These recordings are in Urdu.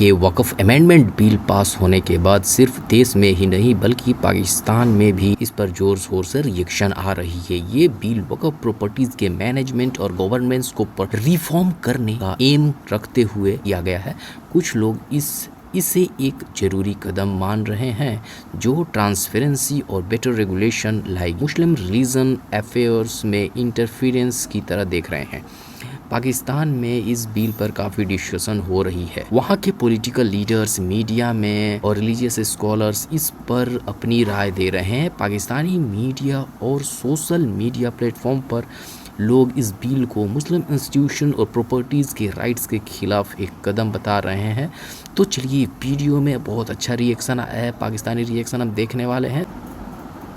یہ وقف امینڈمنٹ بل پاس ہونے کے بعد صرف دیش میں ہی نہیں بلکہ پاکستان میں بھی اس پر زور شور سے ریئیکشن آ رہی ہے۔ یہ بل وقف پراپرٹیز کے مینجمنٹ اور گورننس کو ریفارم کرنے کا ایم رکھتے ہوئے کیا گیا ہے۔ کچھ لوگ اسے ایک ضروری قدم مان رہے ہیں جو ٹرانسپیرنسی اور بیٹر ریگولیشن لائک مسلم ریلیجن افیئرس میں انٹرفیرنس کی طرح دیکھ رہے ہیں۔ پاکستان میں اس بل پر کافی ڈسکشن ہو رہی ہے۔ وہاں کے پولیٹیکل لیڈرز، میڈیا میں اور ریلیجیس اسکالرز اس پر اپنی رائے دے رہے ہیں۔ پاکستانی میڈیا اور سوشل میڈیا پلیٹ فارم پر لوگ اس بل کو مسلم انسٹیٹیوشن اور پراپرٹیز کے رائٹس کے خلاف ایک قدم بتا رہے ہیں۔ تو چلیے ویڈیو میں بہت اچھا ریئیکشن ہے، پاکستانی ریئیکشن ہم دیکھنے والے ہیں۔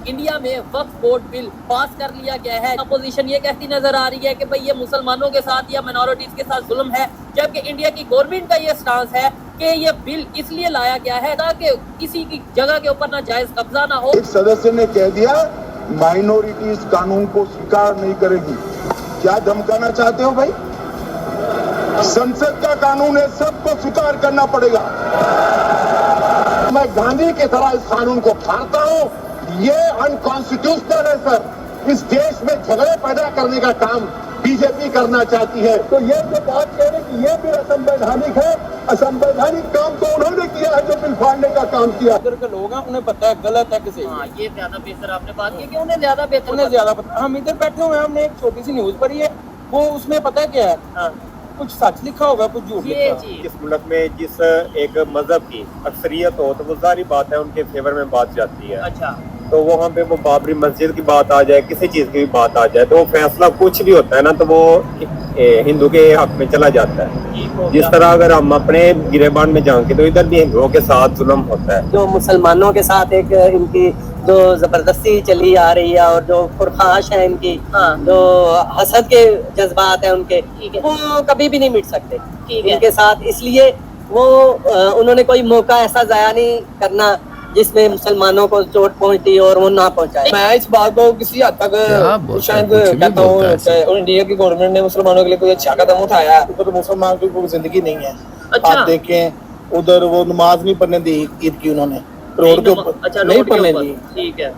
انڈیا میں وقف بورڈ بل پاس کر لیا گیا ہے۔ اپوزیشن یہ کہتی نظر آ رہی ہے کہ بھئی یہ مسلمانوں کے ساتھ یا مائنورٹیز کے ساتھ ظلم ہے، جبکہ انڈیا کی گورنمنٹ کا یہ سٹانس ہے کہ یہ بل اس لیے لایا گیا ہے تاکہ کسی کی جگہ کے اوپر ناجائز قبضہ نہ ہو۔ ایک صدر نے کہہ دیا مائنورٹیز قانون کو سویکار نہیں کرے گی۔ کیا دھمکانا چاہتے ہو بھائی؟ سنسد کا قانون ہے، سب کو سویکار کرنا پڑے گا۔ میں گاندھی کی طرح اس قانون کو پھاڑتا ہوں۔ یہ انکانسٹیٹیوشنل ہے سر۔ اس دیش میں جھگڑے پیدا کرنے کا کام بی جے پی کرنا چاہتی ہے۔ تو یہ جو بات کہہ رہے کہ یہ بھی اسمویدھانک ہے، اسمویدھانک کام تو انہوں نے کیا ہے جو بل پھاڑنے کا کام کیا۔ ادھر کے لوگ ہیں، انہیں پتہ ہے غلط ہے کہ صحیح ہے۔ یہ زیادہ بہتر آپ نے بات کی کہ انہیں زیادہ بہتر پتہ۔ ہم ادھر بیٹھے ہوئے ہیں، ہم نے ایک چھوٹی سی نیوز پڑھی ہے، وہ اس میں پتہ کیا ہے، کچھ سچ لکھا ہوگا، کچھ جھوٹ لکھا ہوگا۔ اس ملک میں جس ایک مذہب کی اکثریت ہو تو وہ ظاہری بات ہے ان کے فیور میں بات جاتی ہے۔ اچھا، تو وہاں پہ وہ بابری مسجد کی بات آ جائے، کسی چیز کی بھی بات آ جائے تو وہ فیصلہ کچھ بھی ہوتا ہے نا تو وہ ہندو کے حق میں چلا جاتا ہے۔ جس طرح اگر ہم اپنے گریبان میں جائیں گے تو ادھر بھی ہندوؤں کے ساتھ ظلم ہوتا ہے۔ جو مسلمانوں کے ساتھ ایک ان کی جو زبردستی چلی آ رہی ہے اور جو پرخاش ہے ان کی، جو حسد کے جذبات ہیں ان کے، وہ کبھی بھی نہیں مٹ سکتے ان کے ساتھ۔ اس لیے وہ انہوں نے کوئی موقع ایسا ضائع نہیں کرنا جس میں مسلمانوں کو چوٹ پہنچتی اور وہ نہ پہنچائے۔ میں اس بات کو کسی حد تک شاید کہتا ہوں کہ انڈیا کی گورنمنٹ نے مسلمانوں کے لیے کوئی اچھا قدم اٹھایا ہے۔ ادھر مسلمان کی کوئی زندگی نہیں ہے۔ اچھا، آپ دیکھیں ادھر وہ نماز نہیں پڑھنے دی عید کی، انہوں نے روڈ کے اوپر نہیں پڑھنے دی۔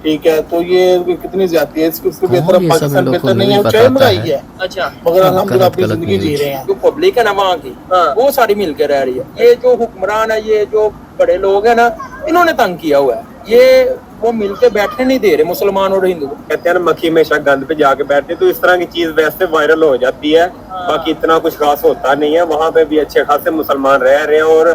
ٹھیک ہے، تو یہ کتنی زیادتی ہے۔ اس کے بہتر پاکستان بہتر نہیں ہے، چاہے مہنگائی ہے، اچھا، مگر الحمدللہ اپنی زندگی جی رہے ہیں۔ جو پبلک ہے نا وہاں کی، وہ ساری مل کے رہ رہی ہے۔ یہ جو حکمران ہے، یہ جو بڑے لوگ ہیں نا، انہوں نے تنگ کیا ہوا ہے۔ یہ وہ مل کے بیٹھنے نہیں دے رہے مسلمان اور ہندو۔ کہتے ہیں نا مکھی ہمیشہ گند پہ جا کے بیٹھتے، تو اس طرح کی چیز ویسے وائرل ہو جاتی ہے، باقی اتنا کچھ خاص ہوتا نہیں ہے۔ وہاں پہ بھی اچھے خاصے مسلمان رہ رہے ہیں اور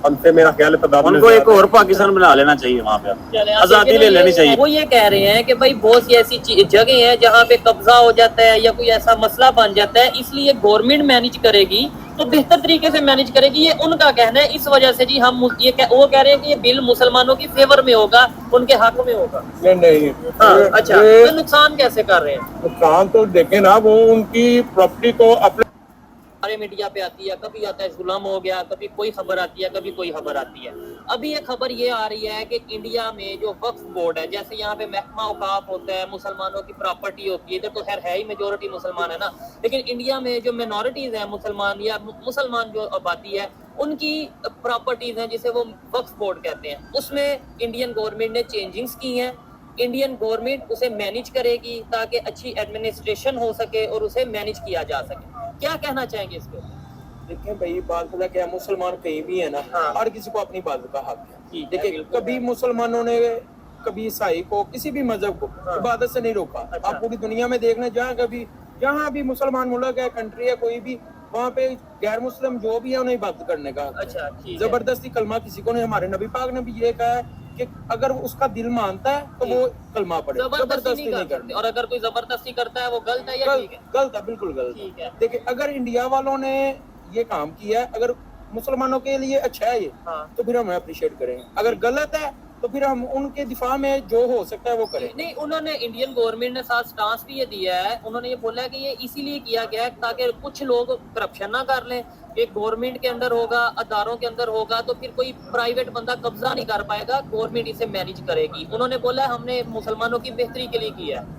ہم سے میرا خیال ہے تدابیر ان کو ایک اور پاکستان بنا لینا چاہیے، وہاں پہ آزادی لے لینی چاہیے۔ وہ یہ کہہ رہے ہیں کہ بھائی بہت سی ایسی جگہیں ہیں جہاں پہ قبضہ ہو جاتا ہے یا کوئی ایسا مسئلہ بن جاتا ہے، اس لیے گورنمنٹ مینیج کرے گی تو بہتر طریقے سے مینیج کرے گی، یہ ان کا کہنا ہے۔ اس وجہ سے جی ہم وہ کہہ رہے ہیں کہ یہ بل مسلمانوں کی فیور میں ہوگا، ان کے حق میں ہوگا۔ نہیں، اچھا، تو نقصان کیسے کر رہے ہیں؟ نقصان تو دیکھیں نا، وہ ان کی پراپرٹی کو اپنے ہمارے میڈیا پہ آتی ہے، کبھی آتا ہے ظلم ہو گیا، کبھی کوئی خبر آتی ہے، کبھی کوئی خبر آتی ہے۔ ابھی ایک خبر یہ آ رہی ہے کہ انڈیا میں جو وقف بورڈ ہے، جیسے یہاں پہ محکمہ اوقاف ہوتا ہے، مسلمانوں کی پراپرٹی ہوتی ہے، ادھر تو خیر ہے ہی میجورٹی مسلمان ہے نا، لیکن انڈیا میں جو مائنورٹیز ہیں مسلمان یا مسلمان جو آبادی ہے، ان کی پراپرٹیز ہیں جسے وہ وقف بورڈ کہتے ہیں، اس میں انڈین گورنمنٹ نے چینجنگز کی ہیں۔ انڈین گورنمنٹ اسے مینیج کرے گی تاکہ اچھی ایڈمنسٹریشن ہو سکے اور اسے مینیج کیا جا سکے۔ کیا کہنا چاہیں گے اس پہ؟ دیکھیں بھائی، بات پتہ کیا، مسلمان کہیں بھی ہے نا، ہر کسی کو اپنی بات کا حق ہے۔ دیکھیں کبھی مسلمانوں نے کبھی عیسائی کو، کسی بھی مذہب کو عبادت سے نہیں روکا۔ آپ پوری دنیا میں دیکھنا، جہاں بھی مسلمان ملک ہے، کنٹری ہے کوئی بھی، وہاں پہ غیر مسلم جو بھی ہے انہیں عبادت کرنے کا حق ہے۔ زبردستی کلمہ کسی کو نہیں۔ ہمارے نبی پاک نے بھی یہ کہا ہے کہ اگر اس کا دل مانتا ہے تو وہ کلمہ پڑھے، زبردستی نہیں کرنی۔ اور اگر کوئی زبردستی کرتا ہے وہ غلط ہے یا ٹھیک ہے؟ غلط ہے، بالکل غلط ہے۔ دیکھیں اگر انڈیا والوں نے یہ کام کیا ہے، اگر مسلمانوں کے لیے اچھا ہے یہ، تو پھر ہم اپریشیٹ کریں گے۔ اگر غلط ہے تو پھر ہم ان کے دفاع میں جو ہو سکتا ہے وہ کریں۔ نہیں، انہوں نے انڈین گورنمنٹ نے ساتھ سٹانس بھی یہ دیا ہے، انہوں نے یہ بولا ہے کہ یہ اسی لیے کیا گیا ہے تاکہ کچھ لوگ کرپشن نہ کر لیں۔ ایک گورنمنٹ کے اندر ہوگا، اداروں کے اندر ہوگا، تو پھر کوئی پرائیویٹ بندہ قبضہ نہیں کر پائے گا، گورنمنٹ اسے مینیج کرے گی۔ انہوں نے بولا ہے ہم نے مسلمانوں کی بہتری کے لیے کیا ہے۔